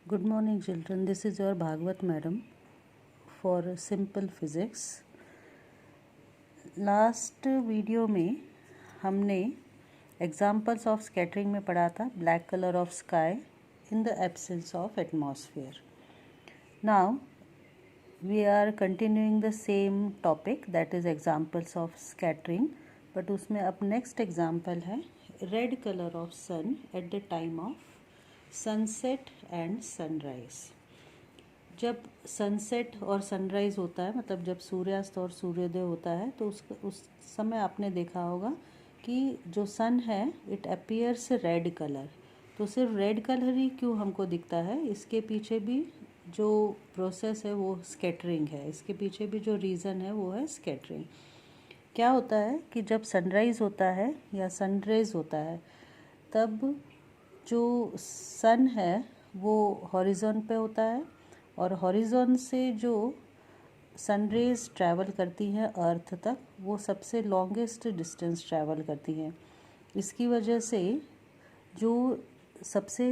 Good morning children, this is your Bhagwat madam for simple physics. Last video में हमने examples of scattering में पढ़ा था black colour of sky in the absence of atmosphere. Now we are continuing the same topic that is examples of scattering, but उसमें अब next example है red colour of sun at the time of sunset and sunrise. जब sunset और sunrise होता है, मतलब जब सूर्यास्त और सूर्योदय होता है, तो उस समय आपने देखा होगा कि जो सन है इट अपीयर्स रेड कलर. तो सिर्फ रेड कलर ही क्यों हमको दिखता है, इसके पीछे भी जो प्रोसेस है वो स्कैटरिंग है. इसके पीछे भी जो रीज़न है वो है स्कैटरिंग. क्या होता है कि जब सनराइज़ होता है या सनरेज होता है, तब जो सन है वो हॉरिजॉन पे होता है और हॉरिजॉन से जो सनरेज ट्रैवल करती हैं अर्थ तक, वो सबसे लॉन्गेस्ट डिस्टेंस ट्रैवल करती हैं. इसकी वजह से जो सबसे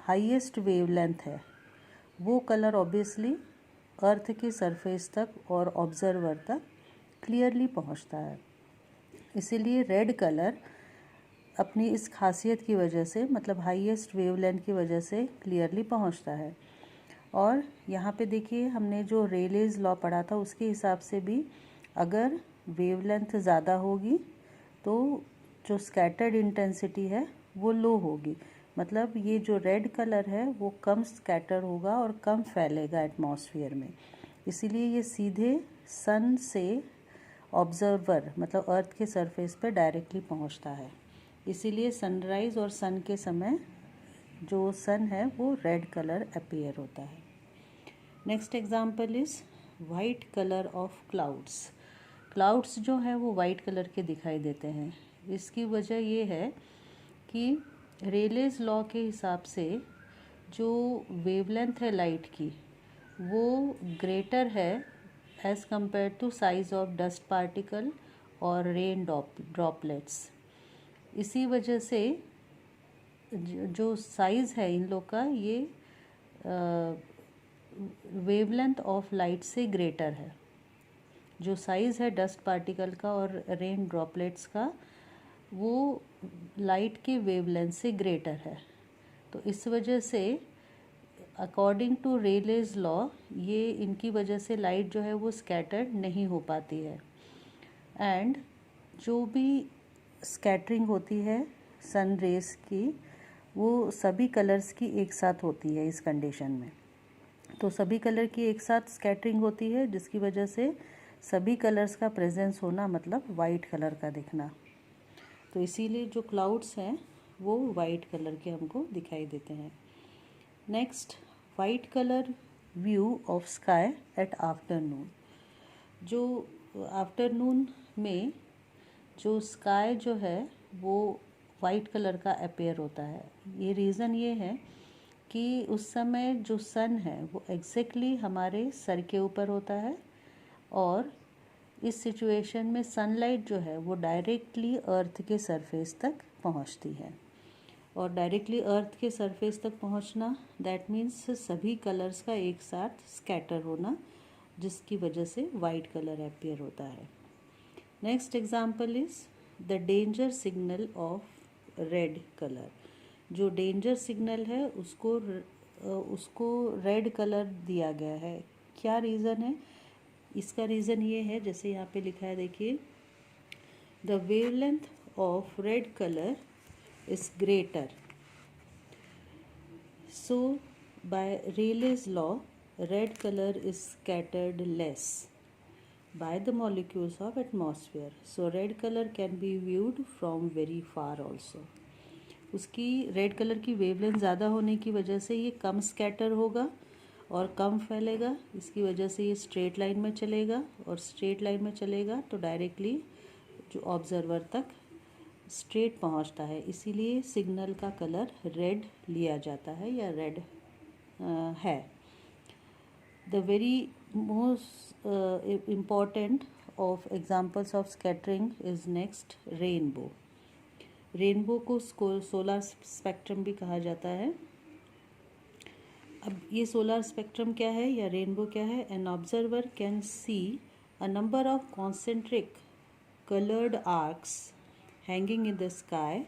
हाईएस्ट वेवलेंथ है वो कलर ऑब्वियसली अर्थ के सरफेस तक और ऑब्जर्वर तक क्लियरली पहुंचता है. इसीलिए रेड कलर अपनी इस खासियत की वजह से, मतलब हाईएस्ट वेवलेंथ की वजह से क्लियरली पहुंचता है. और यहाँ पे देखिए, हमने जो रेलेज लॉ पढ़ा था उसके हिसाब से भी अगर वेवलेंथ ज़्यादा होगी तो जो स्कैटर्ड इंटेंसिटी है वो लो होगी. मतलब ये जो रेड कलर है वो कम स्कैटर होगा और कम फैलेगा एटमॉस्फेयर में. इसीलिए ये सीधे सन से ऑब्जर्वर, मतलब अर्थ के सरफेस पे डायरेक्टली पहुंचता है. इसीलिए सनराइज़ और सन के समय जो सन है वो रेड कलर अपीयर होता है. Next example is white colour of clouds. Clouds जो हैं वो वाइट कलर के दिखाई देते हैं. इसकी वजह ये है कि रेलेज लॉ के हिसाब से जो वेवलेंथ है लाइट की वो ग्रेटर है as compared to size of dust particle और रेन ड्रॉपलेट्स. इसी वजह से जो साइज़ है इन लोग का, ये वेवलेंथ ऑफ लाइट से ग्रेटर है. जो साइज़ है डस्ट पार्टिकल का और रेन ड्रॉपलेट्स का वो लाइट के वेवलेंथ से ग्रेटर है. तो इस वजह से अकॉर्डिंग टू रेलेज लॉ ये इनकी वजह से लाइट जो है वो स्कैटर्ड नहीं हो पाती है. एंड जो भी स्कैटरिंग होती है सन रेज की वो सभी कलर्स की एक साथ होती है इस कंडीशन में. तो सभी कलर की एक साथ स्कैटरिंग होती है, जिसकी वजह से सभी कलर्स का प्रेजेंस होना, मतलब वाइट कलर का दिखना. तो इसीलिए जो क्लाउड्स हैं वो वाइट कलर के हमको दिखाई देते हैं. Next, white colour view of sky at afternoon. जो आफ्टरनून में जो स्काई जो है वो वाइट कलर का अपीयर होता है. ये रीज़न ये है कि उस समय जो सन है वो एग्जैक्टली हमारे सर के ऊपर होता है और इस सिचुएशन में सनलाइट जो है वो डायरेक्टली अर्थ के सरफेस तक पहुंचती है. और डायरेक्टली अर्थ के सरफेस तक पहुंचना दैट मीन्स सभी कलर्स का एक साथ स्कैटर होना, जिसकी वजह से वाइट कलर अपीयर होता है. Next example is the danger signal of red colour. जो डेंजर सिग्नल है उसको रेड कलर दिया गया है. क्या रीज़न है? इसका रीज़न ये है, जैसे यहाँ पे लिखा है देखिए, the wavelength of red colour is greater, so by Rayleigh's law red colour is scattered less by the molecules of atmosphere, so red color can be viewed from very far also. उसकी red colour की wavelength ज़्यादा होने की वजह से ये कम scatter होगा और कम फैलेगा. इसकी वजह से ये स्ट्रेट लाइन में चलेगा और स्ट्रेट लाइन में चलेगा तो डायरेक्टली जो ऑब्जर्वर तक स्ट्रेट पहुंचता है. इसीलिए सिग्नल का कलर रेड लिया जाता है या रेड है. The very most important of examples of scattering is next rainbow. Rainbow को सोलर स्पेक्ट्रम भी कहा जाता है. अब ये सोलर स्पेक्ट्रम क्या है या रेनबो क्या है? An observer can see a number of concentric colored arcs hanging in the sky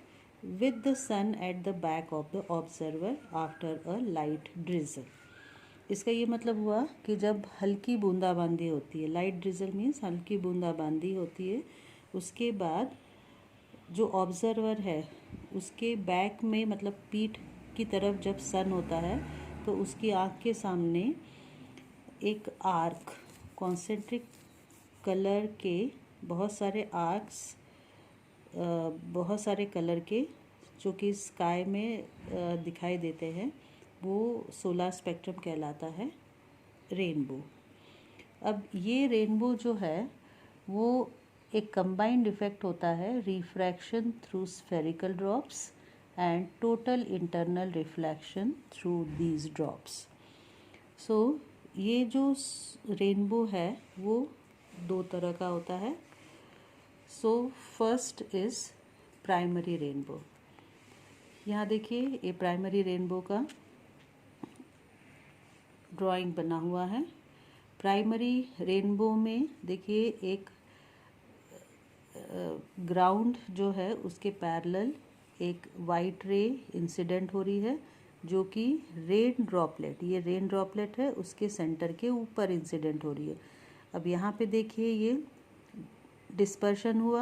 with the sun at the back of the observer after a light drizzle. इसका ये मतलब हुआ कि जब हल्की बूंदाबांदी होती है, लाइट ड्रिजल मीन्स हल्की बूंदाबांदी होती है, उसके बाद जो ऑब्जर्वर है उसके बैक में मतलब पीठ की तरफ जब सन होता है तो उसकी आँख के सामने एक आर्क कॉन्सेंट्रिक कलर के बहुत सारे आर्क्स, बहुत सारे कलर के जो कि स्काई में दिखाई देते हैं, वो सोलर स्पेक्ट्रम कहलाता है रेनबो। अब ये रेनबो जो है वो एक कंबाइंड इफेक्ट होता है refraction through spherical drops and total internal reflection through these drops. So ये जो रेनबो है वो दो तरह का होता है। So first is primary rainbow. यहाँ देखिए ये प्राइमरी रेनबो का ड्राइंग बना हुआ है। प्राइमरी रेनबो में देखिए एक ग्राउंड जो है उसके पैरेलल एक वाइट रे इंसिडेंट हो रही है जो कि रेन ड्रॉपलेट, ये रेन ड्रॉपलेट है उसके सेंटर के ऊपर इंसिडेंट हो रही है। अब यहाँ पे देखिए ये डिस्पर्शन हुआ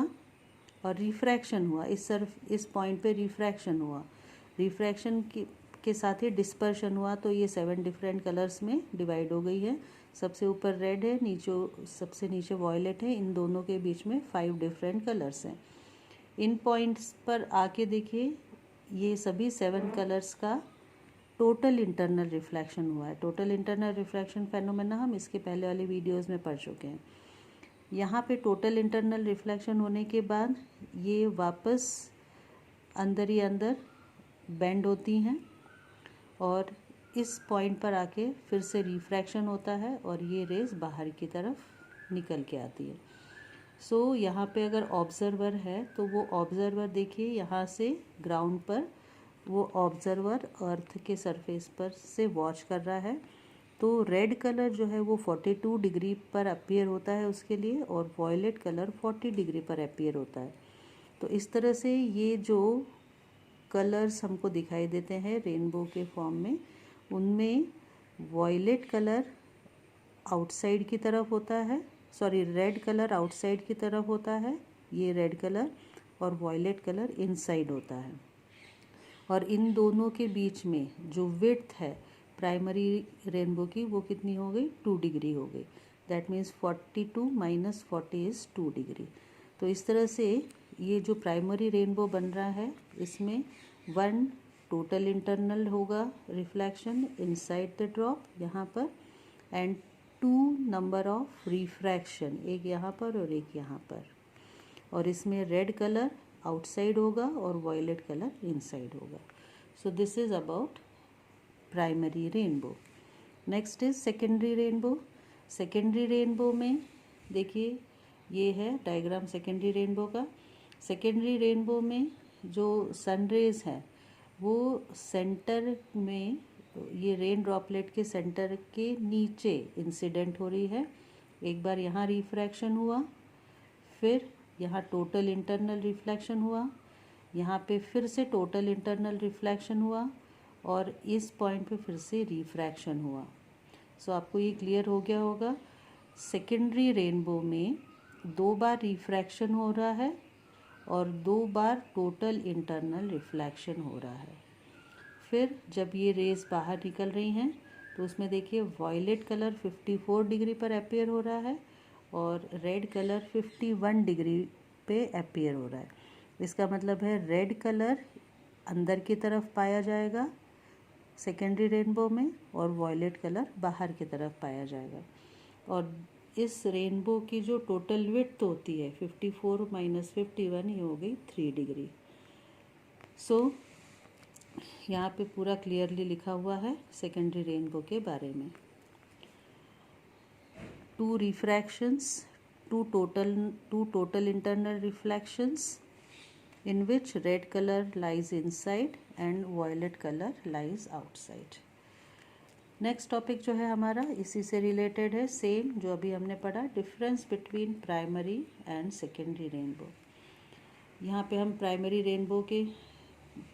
और रिफ्रैक्शन हुआ, इस पॉइंट पे रिफ्रैक्शन हुआ, रिफ्रैक्शन के साथ ही डिस्पर्शन हुआ, तो ये 7 डिफरेंट कलर्स में डिवाइड हो गई है। सबसे ऊपर रेड है, सबसे नीचे वॉयलेट है, इन दोनों के बीच में 5 डिफरेंट कलर्स हैं। इन पॉइंट्स पर आके देखिए ये सभी 7 कलर्स का टोटल इंटरनल रिफ्लेक्शन हुआ है। टोटल इंटरनल रिफ्लेक्शन फेनोमेना हम इसके पहले वाले वीडियोस में पढ़ चुके हैं। यहाँ पे टोटल इंटरनल रिफ्लेक्शन होने के बाद ये वापस अंदर ही अंदर बेंड होती हैं और इस पॉइंट पर आके फिर से रिफ्रैक्शन होता है और ये रेज बाहर की तरफ निकल के आती है। सो यहाँ पे अगर ऑब्जर्वर है तो वो ऑब्जर्वर देखिए यहाँ से ग्राउंड पर वो ऑब्जर्वर अर्थ के सरफेस पर से वॉच कर रहा है, तो रेड कलर जो है वो 42 डिग्री पर अपीयर होता है उसके लिए और वॉयलेट कलर 40 डिग्री पर अपीयर होता है। तो इस तरह से ये जो कलर्स हमको दिखाई देते हैं रेनबो के फॉर्म में, उनमें वॉयलेट कलर आउटसाइड की तरफ होता है, रेड कलर आउटसाइड की तरफ होता है, ये रेड कलर, और वॉयलेट कलर इनसाइड होता है। और इन दोनों के बीच में जो विड्थ है प्राइमरी रेनबो की वो कितनी हो गई? 2 डिग्री हो गई। That means 42 minus 40 is 2 degree. तो इस तरह से ये जो प्राइमरी रेनबो बन रहा है इसमें 1 टोटल इंटरनल होगा रिफ्लेक्शन इनसाइड द ड्रॉप यहाँ पर, एंड 2 नंबर ऑफ रिफ्रैक्शन, एक यहाँ पर और एक यहाँ पर, और इसमें रेड कलर आउटसाइड होगा और वॉयलेट कलर इनसाइड होगा। So this is about primary rainbow. Next is secondary rainbow. Secondary rainbow में देखिए ये है डायग्राम सेकेंडरी रेनबो का। सेकेंडरी रेनबो में जो सन रेज है वो सेंटर में, ये रेन ड्रॉपलेट के सेंटर के नीचे इंसिडेंट हो रही है। एक बार यहाँ रिफ्रैक्शन हुआ, फिर यहाँ टोटल इंटरनल रिफ्लेक्शन हुआ, यहाँ पे फिर से टोटल इंटरनल रिफ्लेक्शन हुआ और इस पॉइंट पे फिर से रिफ्रैक्शन हुआ। सो आपको ये क्लियर हो गया होगा, सेकेंडरी रेनबो में 2 बार रिफ्रैक्शन हो रहा है और 2 बार टोटल इंटरनल रिफ्लेक्शन हो रहा है। फिर जब ये रेज बाहर निकल रही हैं तो उसमें देखिए वॉयलेट कलर 54 डिग्री पर अपीयर हो रहा है और रेड कलर 51 डिग्री पे अपीयर हो रहा है। इसका मतलब है रेड कलर अंदर की तरफ पाया जाएगा सेकेंडरी रेनबो में और वॉयलेट कलर बाहर की तरफ पाया जाएगा। और इस रेनबो की जो टोटल विड्थ होती है 54 माइनस 51, ये हो गई 3 डिग्री। सो यहाँ पे पूरा क्लियरली लिखा हुआ है सेकेंडरी रेनबो के बारे में। 2 रिफ्रैक्शंस, 2 total internal reflections in which red color lies inside and violet color lies outside. Next topic जो है हमारा इसी से रिलेटेड है, सेम जो अभी हमने पढ़ा, difference between primary and secondary rainbow. यहाँ पे हम प्राइमरी रेनबो के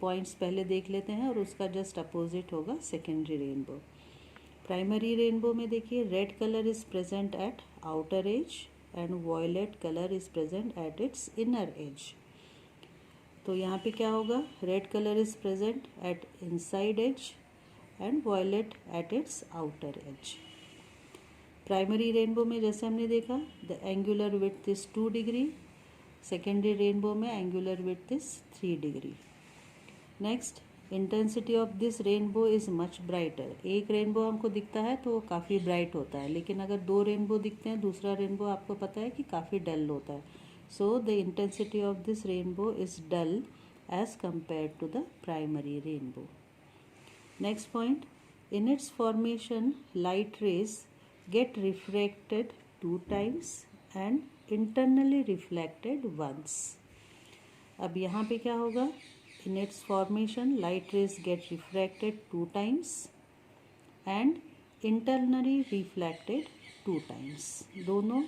पॉइंट्स पहले देख लेते हैं और उसका जस्ट अपोजिट होगा सेकेंडरी रेनबो। प्राइमरी रेनबो में देखिए, red colour is present at outer edge and violet colour is present at its inner edge. तो यहाँ पे क्या होगा, red colour is present at inside edge and violet at its outer edge. Primary rainbow में जैसे हमने देखा, the angular width is 2 degree, secondary rainbow में angular width is 3 degree. Next, intensity of this rainbow is much brighter. एक rainbow हमको दिखता है तो वो काफ़ी ब्राइट होता है, लेकिन अगर 2 रेनबो दिखते हैं, दूसरा रेनबो आपको पता है कि काफ़ी डल होता है। So the intensity of this rainbow is dull as compared to the primary rainbow. Next point, in its formation, light rays get refracted 2 times and internally reflected once. अब यहाँ पे क्या होगा, in its formation, light rays get refracted 2 times and internally reflected 2 times. दोनों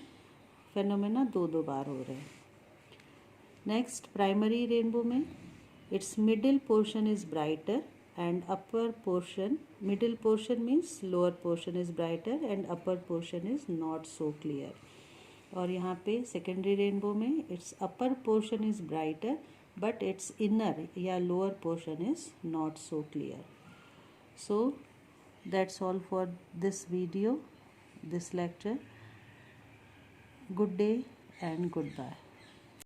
phenomena दो बार हो रहे हैं। Next, primary rainbow में its middle portion is brighter and upper portion, middle portion means lower portion is brighter and upper portion is not so clear. और यहाँ पे secondary rainbow में its upper portion is brighter but its inner या lower portion is not so clear. So that's all for this video, this lecture. Good day and goodbye.